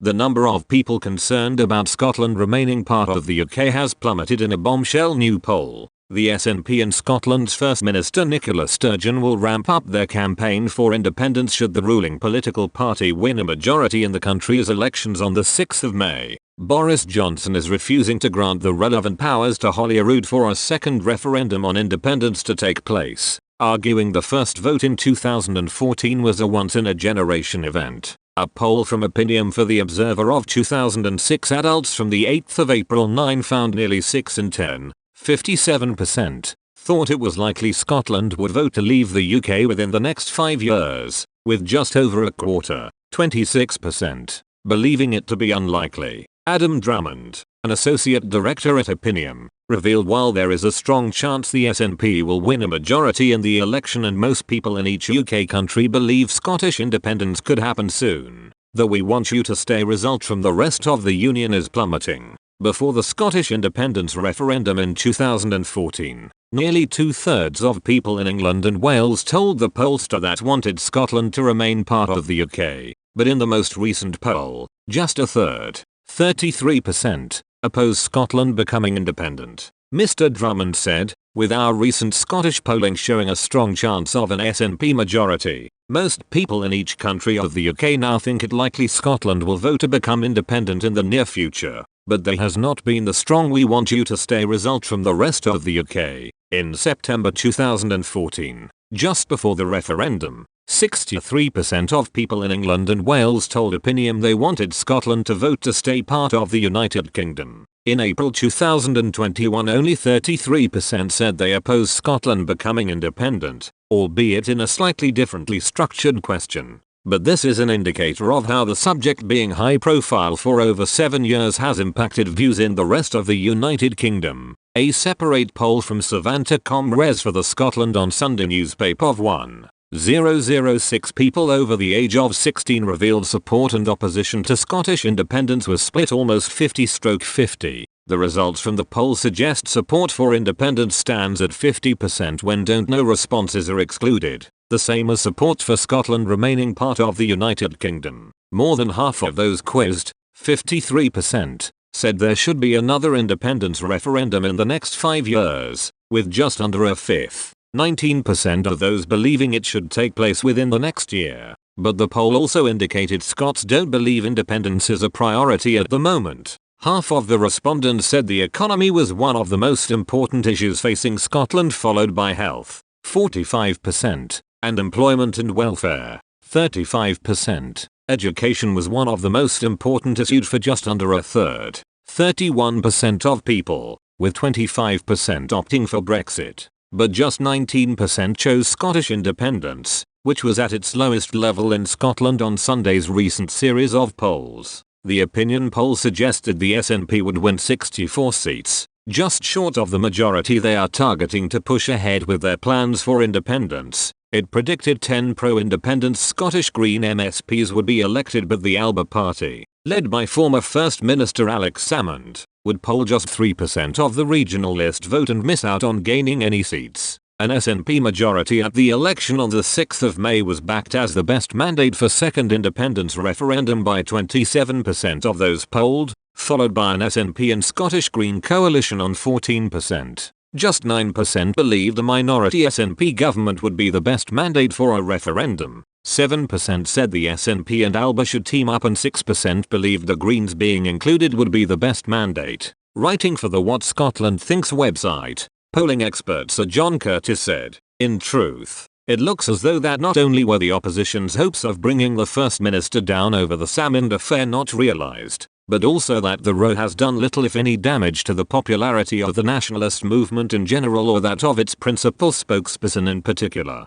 The number of people concerned about Scotland remaining part of the UK has plummeted in a bombshell new poll. The SNP and Scotland's First Minister Nicola Sturgeon will ramp up their campaign for independence should the ruling political party win a majority in the country's elections on the 6th of May. Boris Johnson is refusing to grant the relevant powers to Holyrood for a second referendum on independence to take place, arguing the first vote in 2014 was a once-in-a-generation event. A poll from Opinion for the Observer of 2006 adults from the 8th of April 9 found nearly 6 in 10, 57%, thought it was likely Scotland would vote to leave the UK within the next 5 years, with just over a quarter, 26%, believing it to be unlikely. Adam Drummond, an associate director at Opinion, revealed while there is a strong chance the SNP will win a majority in the election and most people in each UK country believe Scottish independence could happen soon, the "we want you to stay" result from the rest of the union is plummeting. Before the Scottish independence referendum in 2014, nearly 2/3 of people in England and Wales told the pollster that wanted Scotland to remain part of the UK, but in the most recent poll, just a third, 33%, oppose Scotland becoming independent. Mr. Drummond said, "With our recent Scottish polling showing a strong chance of an SNP majority, most people in each country of the UK now think it likely Scotland will vote to become independent in the near future, but there has not been the strong 'we want you to stay' result from the rest of the UK." In September 2014, just before the referendum, 63% of people in England and Wales told Opinion they wanted Scotland to vote to stay part of the United Kingdom. In April 2021 only 33% said they oppose Scotland becoming independent, albeit in a slightly differently structured question. But this is an indicator of how the subject being high profile for over 7 years has impacted views in the rest of the United Kingdom. A separate poll from Savanta.com res for the Scotland on Sunday newspaper of 1,006 people over the age of 16 revealed support and opposition to Scottish independence was split almost 50/50. The results from the poll suggest support for independence stands at 50% when don't know responses are excluded, the same as support for Scotland remaining part of the United Kingdom. More than half of those quizzed, 53%, said there should be another independence referendum in the next 5 years, with just under a fifth, 19% of those believing it should take place within the next year. But the poll also indicated Scots don't believe independence is a priority at the moment. Half of the respondents said the economy was one of the most important issues facing Scotland, followed by health, 45%, and employment and welfare, 35%. Education was one of the most important issues for just under a third, 31% of people, with 25% opting for Brexit. But just 19% chose Scottish independence, which was at its lowest level in Scotland on Sunday's recent series of polls. The opinion poll suggested the SNP would win 64 seats, just short of the majority they are targeting to push ahead with their plans for independence. It predicted 10 pro-independence Scottish Green MSPs would be elected, but the Alba Party, led by former First Minister Alex Salmond, would poll just 3% of the regional list vote and miss out on gaining any seats. An SNP majority at the election on the 6th of May was backed as the best mandate for second independence referendum by 27% of those polled, followed by an SNP and Scottish Green coalition on 14%. Just 9% believed a minority SNP government would be the best mandate for a referendum. 7% said the SNP and Alba should team up, and 6% believed the Greens being included would be the best mandate. Writing for the What Scotland Thinks website, polling expert Sir John Curtis said, "In truth, it looks as though that not only were the opposition's hopes of bringing the First Minister down over the Salmond affair not realised, but also that the row has done little if any damage to the popularity of the nationalist movement in general, or that of its principal spokesperson in particular."